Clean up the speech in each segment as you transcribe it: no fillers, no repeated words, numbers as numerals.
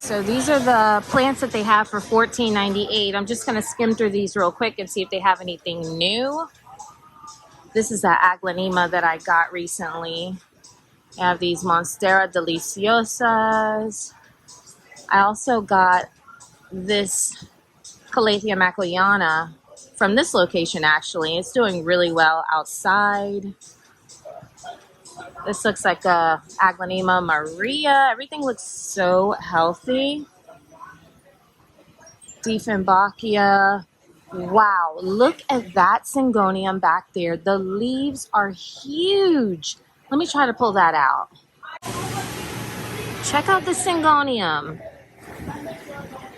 So these are the plants that they have for $14.98. I'm just gonna skim through these real quick and see if they have anything new. This is the aglaonema that I got recently. I have these Monstera Deliciosas. I also got this Calathea macleana from this location actually. It's doing really well outside. This looks like a Aglaonema Maria. Everything looks so healthy. Dieffenbachia. Wow, look at that Syngonium back there. The leaves are huge. Let me try to pull that out. Check out the Syngonium.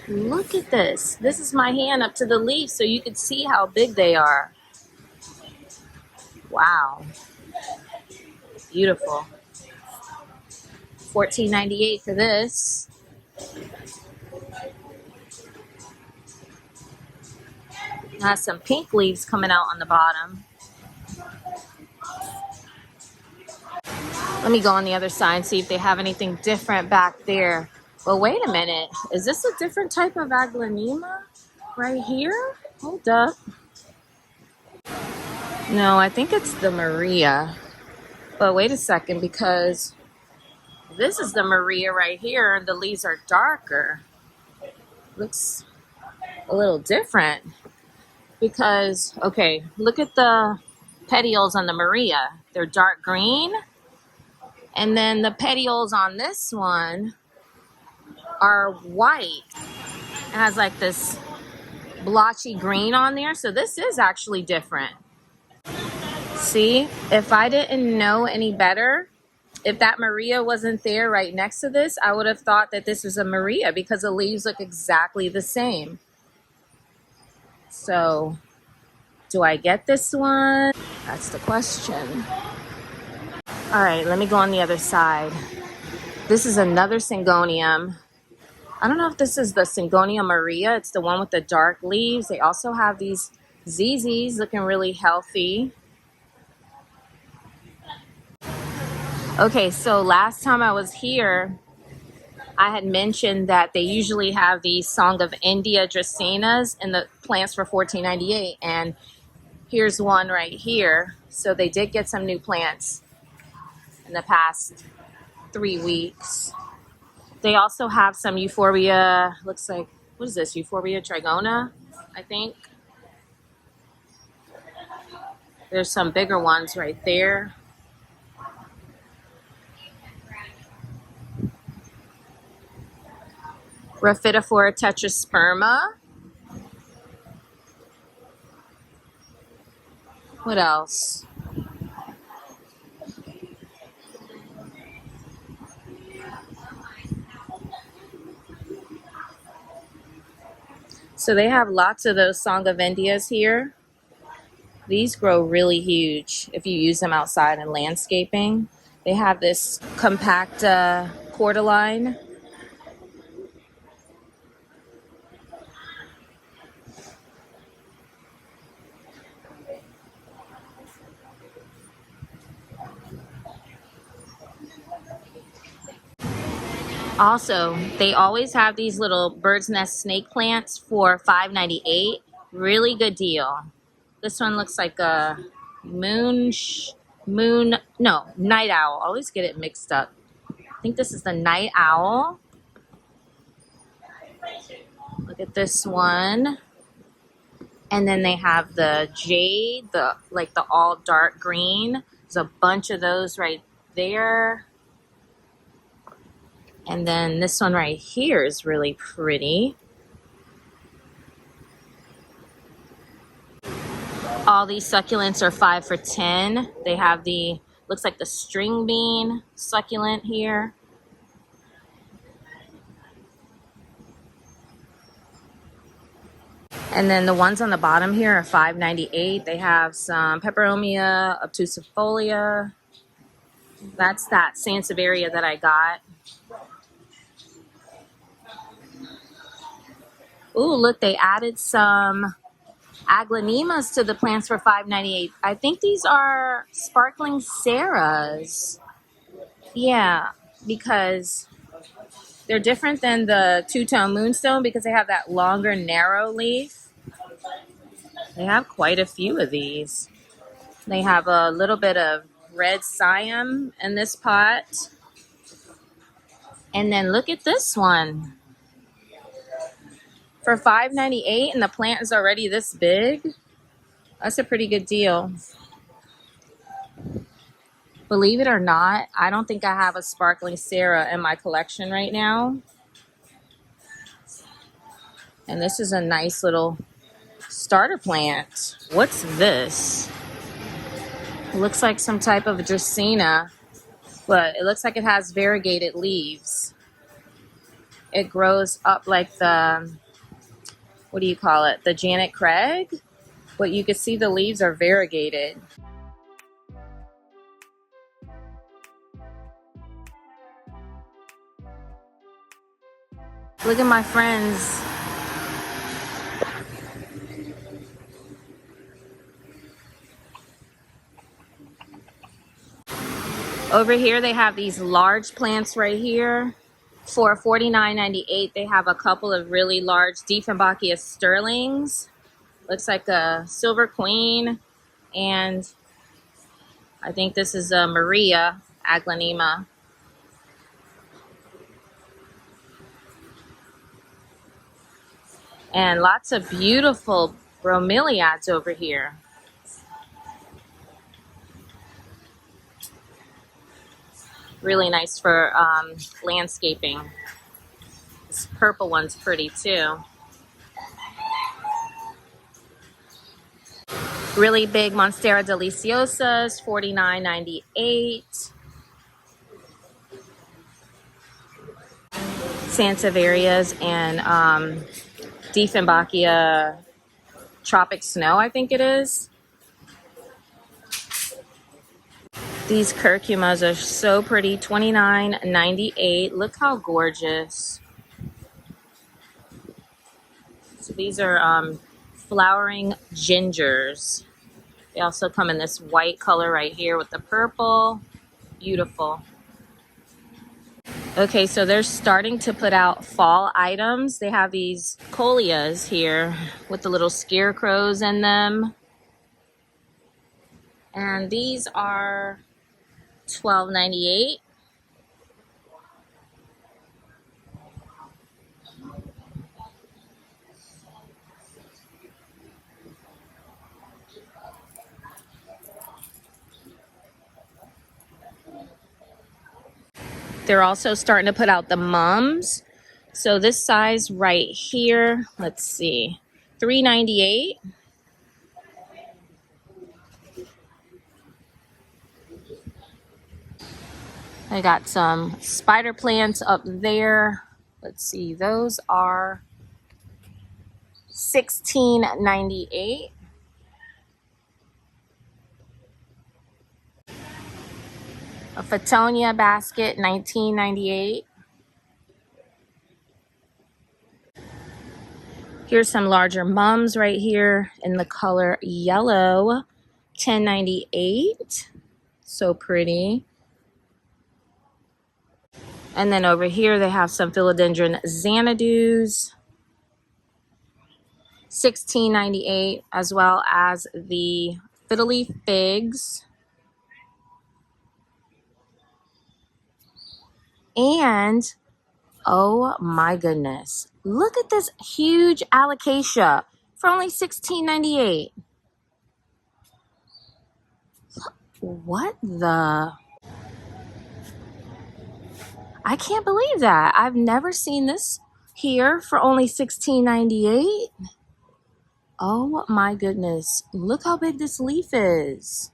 Look at this. This is my hand up to the leaf so you can see how big they are. Wow. Beautiful. $14.98 for this. It has some pink leaves coming out on the bottom. Let me go on the other side and see if they have anything different back there. But wait a minute. Is this a different type of Aglaonema right here? Hold up. No, I think it's the Maria. But wait a second, because this is the Maria right here and the leaves are darker. Looks a little different. Because, okay, look at the petioles on the Maria. They're dark green. And then the petioles on this one are white. It has like this blotchy green on there. So this is actually different. See, if I didn't know any better, if that Maria wasn't there right next to this, I would have thought that this was a Maria because the leaves look exactly the same. So, do I get this one? That's the question. All right, let me go on the other side. This is another Syngonium. I don't know if this is the Syngonium Maria. It's the one with the dark leaves. They also have these ZZs looking really healthy. Okay, so last time I was here, I had mentioned that they usually have these Song of India Dracaenas in the plants for $14.98, and here's one right here. So they did get some new plants in the past 3 weeks. They also have some Euphorbia, looks like, what is this? Euphorbia trigona, I think. There's some bigger ones right there. Rhaphidophora tetrasperma. What else? So they have lots of those Song of Indias here. These grow really huge if you use them outside in landscaping. They have this compact cordyline. Also, they always have these little bird's nest snake plants for $5.98. Really good deal. This one looks like a night owl. I always get it mixed up. I think this is the night owl. Look at this one. And then they have the jade, the all dark green. There's a bunch of those right there. And then this one right here is really pretty. All these succulents are 5 for $10. They have the, looks like the string bean succulent here. And then the ones on the bottom here are $5.98. They have some Peperomia obtusifolia. That's that Sansevieria that I got. Ooh, look, they added some aglaonemas to the plants for $5.98. I think these are sparkling Sarahs. Yeah, because They're different than the two-tone moonstone because they have that longer, narrow leaf. They have quite a few of these. They have a little bit of red siam in this pot. And then look at this one. For $5.98 and the plant is already this big, that's a pretty good deal. Believe it or not, I don't think I have a sparkling Sarah in my collection right now. And this is a nice little starter plant. What's this? It looks like some type of Dracaena, but it looks like it has variegated leaves. It grows up like the, what do you call it? The Janet Craig, but you can see the leaves are variegated. Look at my friends. Over here, they have these large plants right here. For $49.98, they have a couple of really large Dieffenbachia sterlings. Looks like a silver queen. And I think this is a Maria aglaonema. And lots of beautiful bromeliads over here. Really nice for landscaping. This purple one's pretty too. Really big Monstera deliciosas, $49.98. Sansevieras and Dieffenbachia Tropic Snow, I think it is. These curcumas are so pretty, $29.98. Look how gorgeous. So these are flowering gingers. They also come in this white color right here with the purple. Beautiful. Okay, so they're starting to put out fall items. They have these coleus here with the little scarecrows in them. And these are $12.98. They're also starting to put out the mums. So this size right here, let's see, $3.98. I got some spider plants up there. Let's see, those are $16.98. A Fittonia basket, $19.98. Here's some larger mums right here in the color yellow, $10.98. So pretty. And then over here they have some philodendron xanadu's, $16.98, as well as the fiddly figs. And oh my goodness, look at this huge alocasia for only $16.98. What the? I can't believe that. I've never seen this here for only $16.98. Oh my goodness, look how big this leaf is.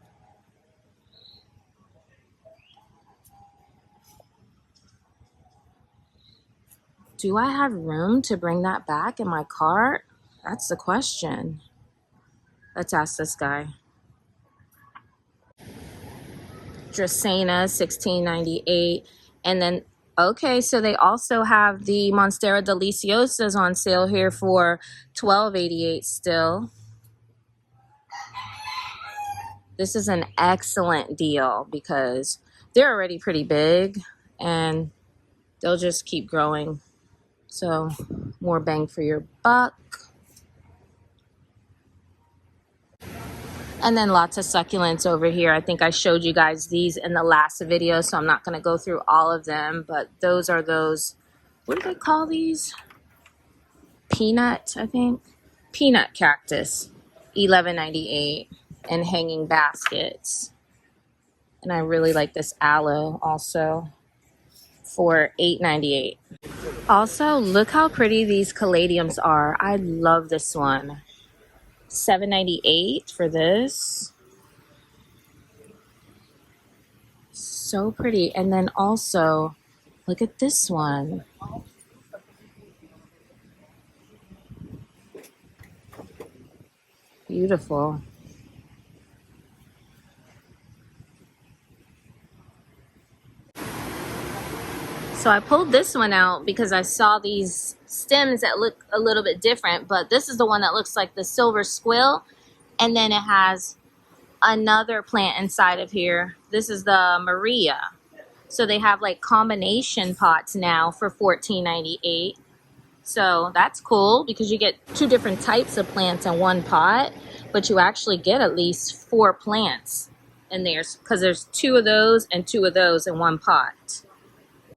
Do I have room to bring that back in my cart? That's the question. Let's ask this guy. Dracaena, $16.98. And then, okay, so they also have the Monstera deliciosas on sale here for $12.88 still. This is an excellent deal because they're already pretty big and they'll just keep growing. So more bang for your buck. And then lots of succulents over here. I think I showed you guys these in the last video, so I'm not going to go through all of them, but those are those, what do they call these? Peanut, I think. Peanut cactus, $11.98, and hanging baskets. And I really like this aloe also for $8.98. Also, look how pretty these caladiums are. I love this one. $7.98 for this. So pretty. And then also, look at this one. Beautiful. So I pulled this one out because I saw these stems that look a little bit different, but this is the one that looks like the silver squill, and then it has another plant inside of here. This is the Maria. So they have like combination pots now for $14.98. So that's cool because you get 2 different types of plants in one pot, but you actually get at least 4 plants in there because there's 2 of those and 2 of those in one pot.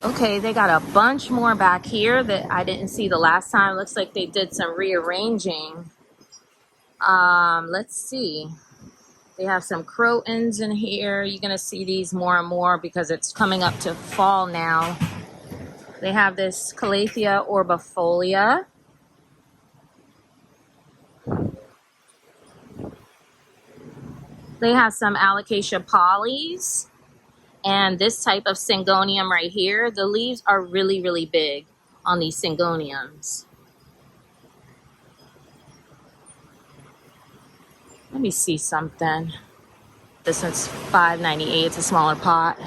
Okay, they got a bunch more back here that I didn't see the last time. Looks like they did some rearranging. Let's see. They have some crotons in here. You're going to see these more and more because it's coming up to fall now. They have this Calathea orbifolia. They have some Alocasia polys. And this type of syngonium right here, the leaves are really, really big on these syngoniums. Let me see something. This one's $5.98. It's a smaller pot.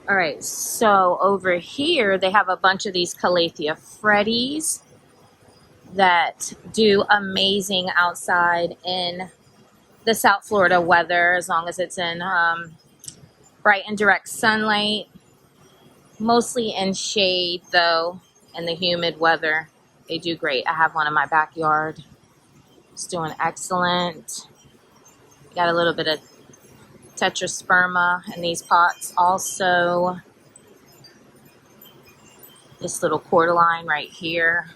All right, so over here, they have a bunch of these Calathea freddies that do amazing outside in the South Florida weather, as long as it's in bright and direct sunlight. Mostly in shade, though, in the humid weather. They do great. I have one in my backyard. It's doing excellent. Got a little bit of tetrasperma in these pots also. This little cordyline right here.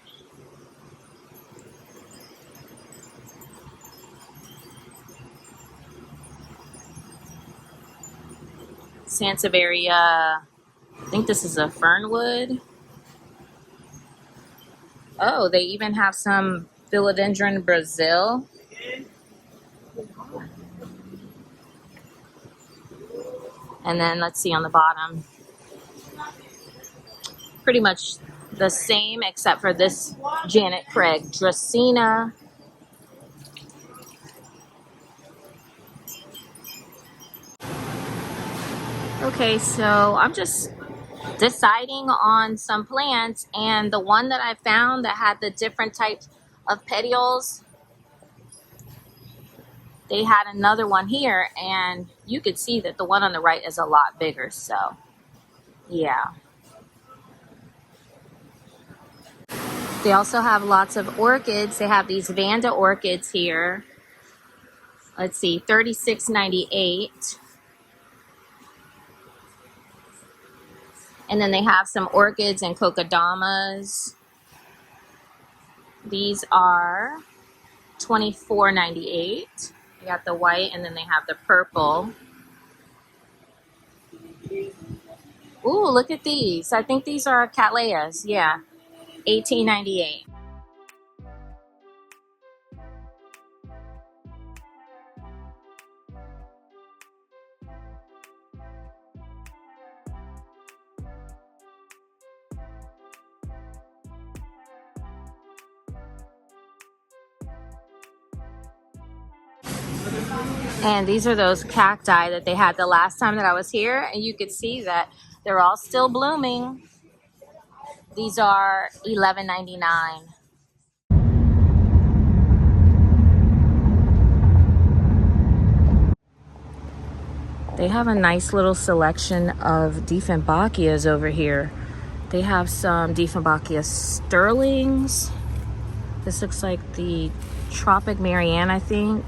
Sansevieria, I think this is a fernwood. Oh, they even have some philodendron Brazil. And then let's see on the bottom. Pretty much the same except for this Janet Craig Dracaena. Okay, so I'm just deciding on some plants, and the one that I found that had the different types of petioles, they had another one here, and you could see that the one on the right is a lot bigger, so yeah. They also have lots of orchids. They have these Vanda orchids here. Let's see, $36.98. And then they have some orchids and kokodamas. These are $24.98. You got the white, and then they have the purple. Ooh, look at these. I think these are Cattleyas. Yeah, $18.98. And these are those cacti that they had the last time that I was here, and you could see that they're all still blooming. These are $11.99. They have a nice little selection of Dieffenbachias over here. They have some Dieffenbachia sterlings. This looks like the Tropic Marianne, I think.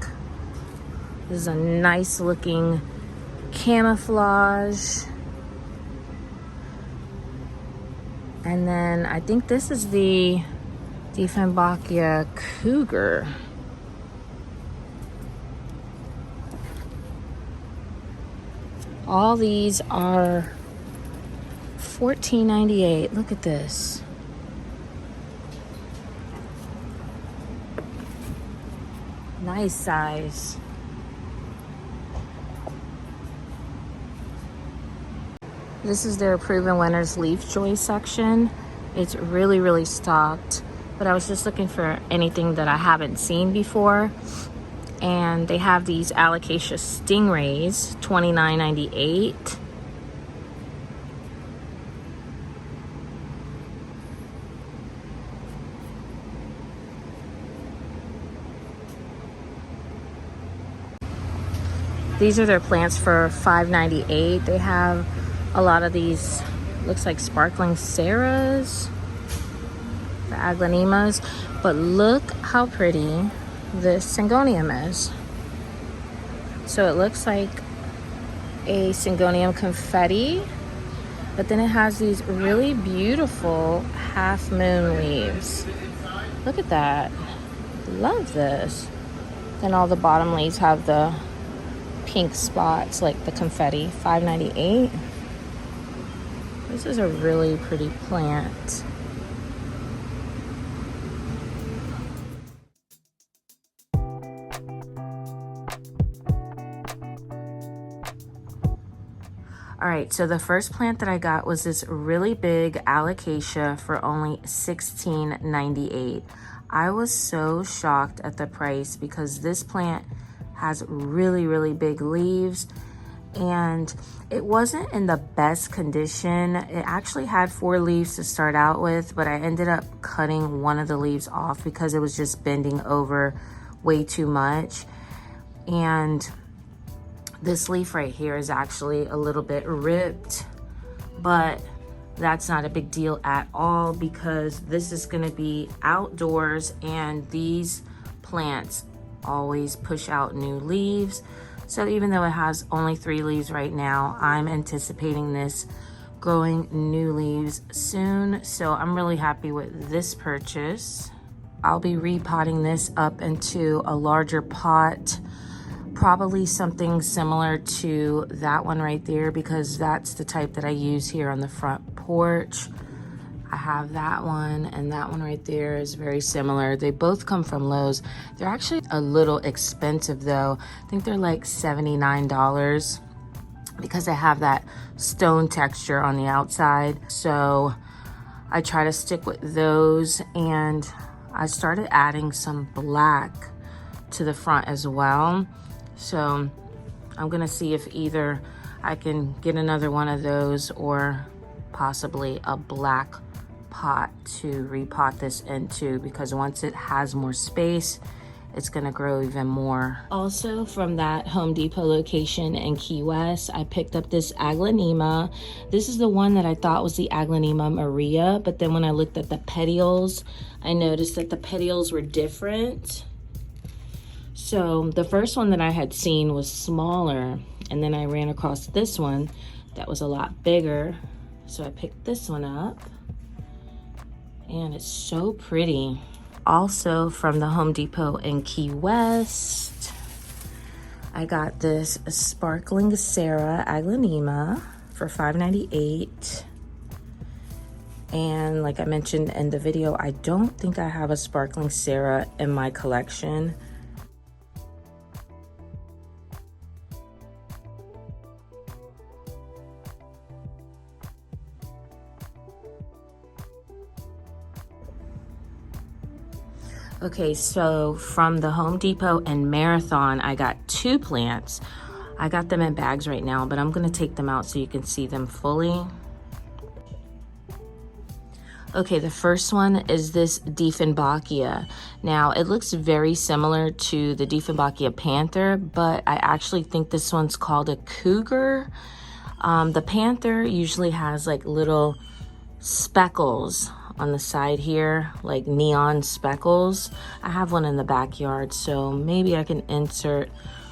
This is a nice looking camouflage. And then I think this is the Dieffenbachia Cougar. All these are $14.98. Look at this. Nice size. This is their Proven Winners Leaf Choice section. It's really stocked, but I was just looking for anything that I haven't seen before. And they have these Alocasia Stingrays, $29.98. These are their plants for $5.98. They have a lot of these, looks like sparkling Sarahs, the Aglaonemas, but look how pretty this Syngonium is. So it looks like a Syngonium confetti, but then it has these really beautiful half moon leaves. Look at that. Love this. Then all the bottom leaves have the pink spots like the confetti. $5.98. This is a really pretty plant. All right, so the first plant that I got was this really big Alocasia for only $16.98. I was so shocked at the price because this plant has really big leaves, and it wasn't in the best condition. It actually had 4 leaves to start out with, but I ended up cutting one of the leaves off because it was just bending over way too much. And this leaf right here is actually a little bit ripped, but that's not a big deal at all because this is going to be outdoors, and these plants always push out new leaves. So even though it has only 3 leaves right now, I'm anticipating this growing new leaves soon. So I'm really happy with this purchase. I'll be repotting this up into a larger pot, probably something similar to that one right there, because that's the type that I use here on the front porch. I have that one, and that one right there is very similar. They both come from Lowe's. They're actually a little expensive though. I think they're like $79 because they have that stone texture on the outside. So I try to stick with those, and I started adding some black to the front as well. So I'm gonna see if either I can get another one of those or possibly a black pot to repot this into, because once it has more space, it's gonna grow even more. Also from that Home Depot location in Key West, I picked up this Aglaonema. This is the one that I thought was the Aglaonema Maria, but then when I looked at the petioles, I noticed that the petioles were different. So the first one that I had seen was smaller, and then I ran across this one that was a lot bigger. So I picked this one up, and it's so pretty. Also from the Home Depot in Key West, I got this Sparkling Sarah Aglaonema for $5.98. And like I mentioned in the video, I don't think I have a Sparkling Sarah in my collection. Okay, so from the Home Depot and Marathon, I got 2 plants. I got them in bags right now, but I'm gonna take them out so you can see them fully. Okay, the first one is this Dieffenbachia. Now, it looks very similar to the Dieffenbachia Panther, but I actually think this one's called a cougar. The Panther usually has like little speckles on the side here, like neon speckles. I have one in the backyard, so maybe I can insert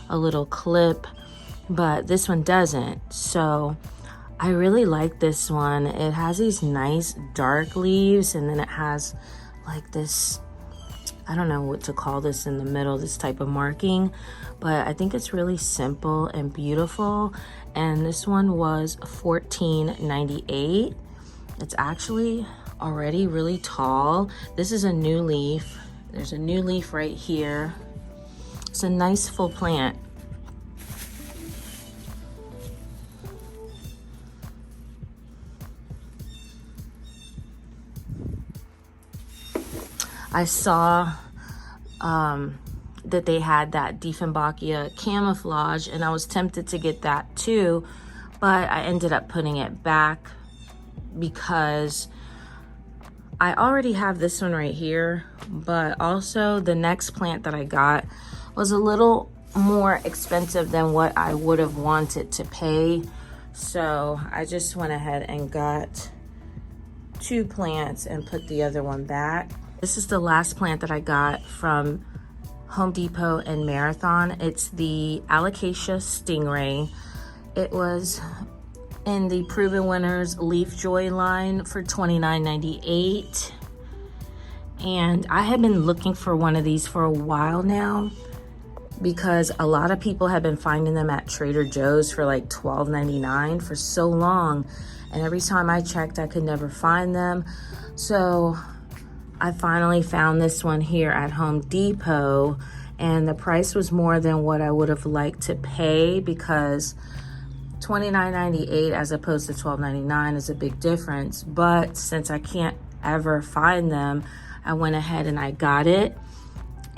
a little clip, but this one doesn't. So I really like this one. It has these nice dark leaves, and then it has like this, I don't know what to call this in the middle, this type of marking, but I think it's really simple and beautiful. And this one was $14.98. It's actually already really tall. This is a new leaf. There's a new leaf right here. It's a nice full plant. I saw that they had that Dieffenbachia camouflage, and I was tempted to get that too, but I ended up putting it back because I already have this one right here, but also the next plant that I got was a little more expensive than what I would have wanted to pay. So I just went ahead and got 2 plants and put the other one back. This is the last plant that I got from Home Depot and Marathon. It's the Alocasia Stingray. It was in the Proven Winners Leaf Joy line for $29.98. And I have been looking for one of these for a while now because a lot of people have been finding them at Trader Joe's for like $12.99 for so long. And every time I checked, I could never find them. So I finally found this one here at Home Depot, and the price was more than what I would have liked to pay because $29.98 as opposed to $12.99 is a big difference. But since I can't ever find them, I went ahead and I got it.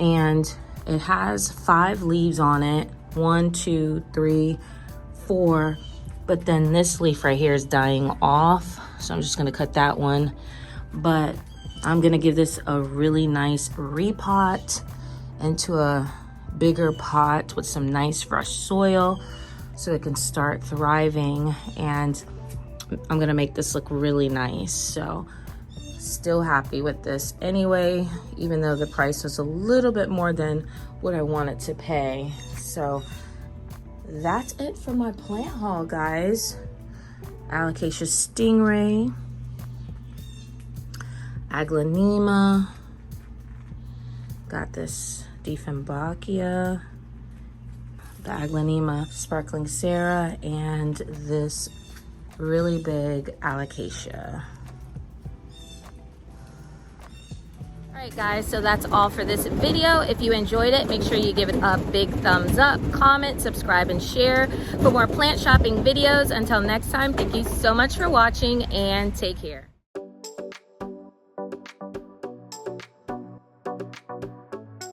And it has 5 leaves on it. 1, 2, 3, 4. But then this leaf right here is dying off, so I'm just gonna cut that one. But I'm gonna give this a really nice repot into a bigger pot with some nice fresh soil so it can start thriving, and I'm gonna make this look really nice. So still happy with this anyway, even though the price was a little bit more than what I wanted to pay. So that's it for my plant haul, guys. Alocasia Stingray, Aglaonema, got this Dieffenbachia, the Aglaonema Sparkling Sarah, and this really big Alocasia. Alright guys, so that's all for this video. If you enjoyed it, make sure you give it a big thumbs up, comment, subscribe, and share for more plant shopping videos. Until next time, thank you so much for watching and take care.